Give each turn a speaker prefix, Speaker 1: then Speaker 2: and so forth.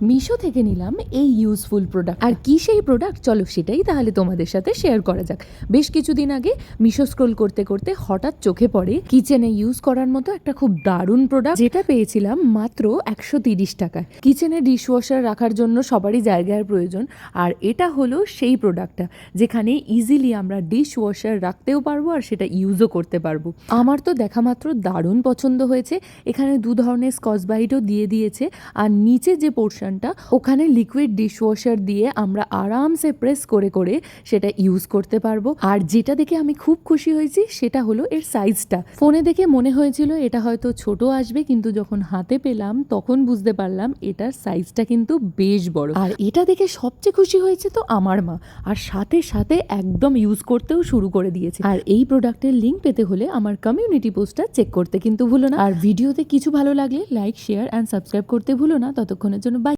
Speaker 1: মিশো থেকে নিলাম এই ইউজফুল প্রোডাক্ট। আর কি সেই প্রোডাক্ট, চলো সেটাই তাহলে তোমাদের সাথে শেয়ার করা যাক। বেশ কিছুদিন আগে মিশো স্ক্রোল করতে করতে হঠাৎ চোখে পড়ে কিচেনে ইউজ করার মতো একটা খুব দারুণ প্রোডাক্ট, যেটা পেয়েছিলাম মাত্র 130 টাকায়। কিচেনে ডিশওয়াশার রাখার জন্য সবারই জায়গার প্রয়োজন, আর এটা হলো সেই প্রোডাক্টটা যেখানে ইজিলি আমরা ডিশওয়াশার রাখতেও পারবো আর সেটা ইউজও করতে পারবো। আমার তো দেখা মাত্র দারুণ পছন্দ হয়েছে। এখানে 2 ধরনের স্কচ ব্রাইটও দিয়ে দিয়েছে, আর নিচে যে পোর্শনটা ওখানে লিকুইড ডিশওয়াশার দিয়ে আমরা আরামসে প্রেস করে করে সেটা ইউজ করতে পারবো। আর যেটা দেখে আমি খুব খুশি হয়েছি সেটা হলো এর সাইজটা। ফোনে দেখে মনে হয়েছিল এটা হয়তো ছোট আসবে, কিন্তু যখন হাতে পেলাম তখন বুঝতে পারলাম এটার সাইজটা কিন্তু বেশ বড়। আর এটা দেখে সবচেয়ে খুশি হয়েছে তো আমার মা, আর সাথে সাথে একদম ইউজ করতেও শুরু করে দিয়েছে। আর এই প্রোডাক্টের লিঙ্ক পেতে হলে আমার কমিউনিটি পোস্টটা চেক করতে কিন্তু ভুলো না। আর ভিডিওতে কিছু ভালো লাগলে লাইক, শেয়ার অ্যান্ড সাবস্ক্রাইব করতে ভুলো না। ততক্ষণের জন্য বাই।